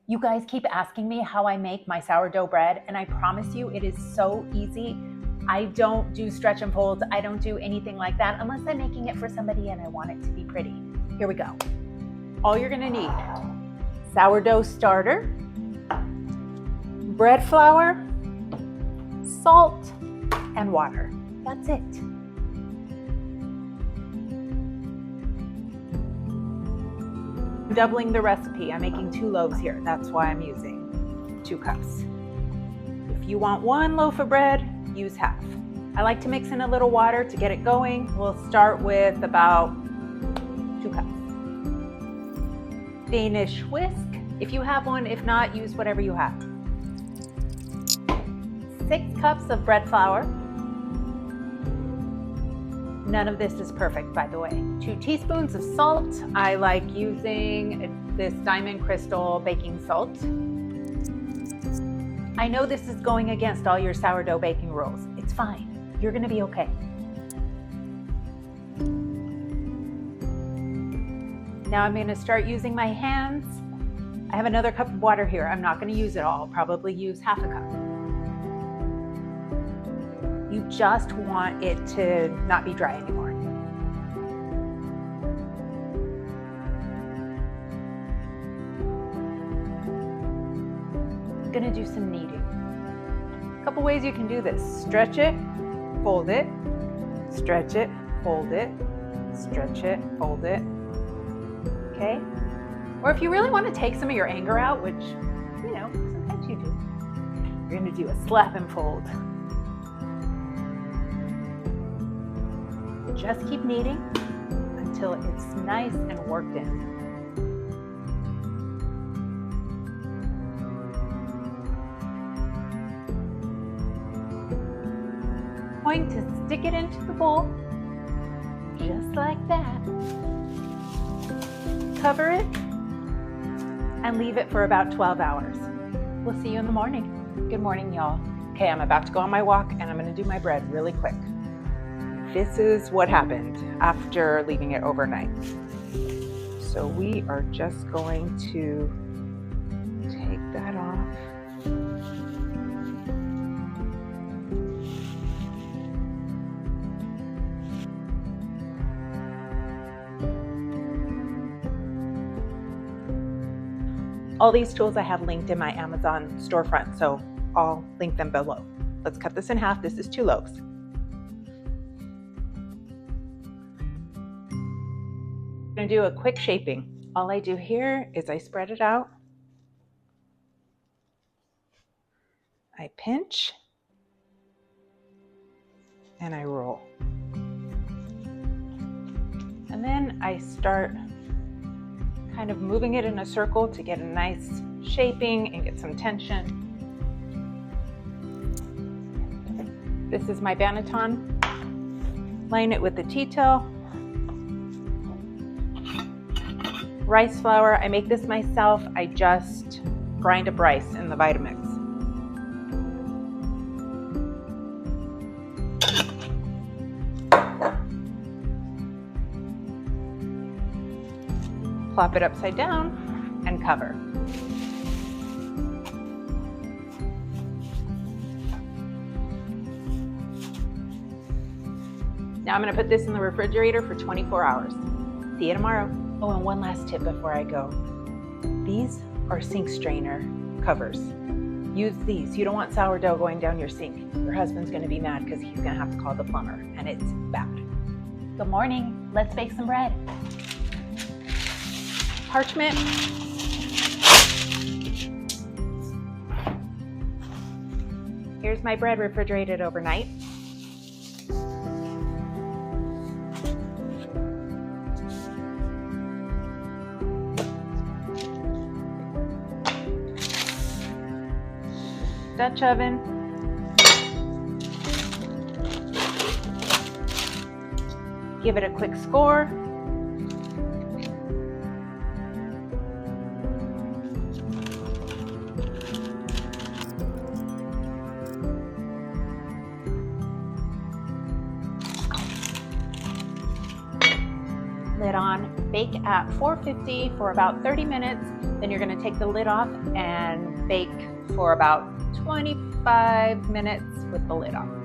You guys keep asking me how I make my sourdough bread, and I promise you it is so easy. I don't do stretch and folds. I don't do anything like that unless I'm making it for somebody and I want it to be pretty. Here we go. All you're gonna need: sourdough starter, bread flour, salt, and water. That's it. I'm doubling the recipe. I'm making 2 loaves here. That's why I'm using 2 cups. If you want 1 loaf of bread, use half. I like to mix in a little water to get it going. We'll start with about 2 cups. Danish whisk, if you have one. If not, use whatever you have. 6 cups of bread flour. None of this is perfect, by the way. 2 teaspoons of salt. I like using this Diamond Crystal baking salt. I know this is going against all your sourdough baking rules. It's fine. You're gonna be okay. Now I'm gonna start using my hands. I have another cup of water here. I'm not gonna use it all. I'll probably use half a cup. You just want it to not be dry anymore. I'm gonna do some kneading. A couple ways you can do this. Stretch it, fold it, stretch it, fold it, stretch it, fold it. Okay? Or if you really want to take some of your anger out, which, you know, sometimes you do, you're gonna do a slap and fold. Just keep kneading until it's nice and worked in. I'm going to stick it into the bowl, just like that. Cover it and leave it for about 12 hours. We'll see you in the morning. Good morning, y'all. Okay, I'm about to go on my walk and I'm gonna do my bread really quick. This is what happened after leaving it overnight. So we are just going to take that off. All these tools I have linked in my Amazon storefront, so I'll link them below. Let's cut this in half. This is 2 loaves. I'm gonna do a quick shaping. All I do here is I spread it out, I pinch, and I roll. And then I start kind of moving it in a circle to get a nice shaping and get some tension. This is my banneton. Line it with the tea towel. Rice flour, I make this myself. I just grind up rice in the Vitamix. Plop it upside down and cover. Now I'm gonna put this in the refrigerator for 24 hours. See you tomorrow. Oh, and one last tip before I go. These are sink strainer covers. Use these. You don't want sourdough going down your sink. Your husband's gonna be mad because he's gonna have to call the plumber, and it's bad. Good morning. Let's bake some bread. Parchment. Here's my bread refrigerated overnight. Dutch oven. Give it a quick score. Lid on. Bake at 450 for about 30 minutes. Then Then you're going to take the lid off and bake for about 25 minutes with the lid off.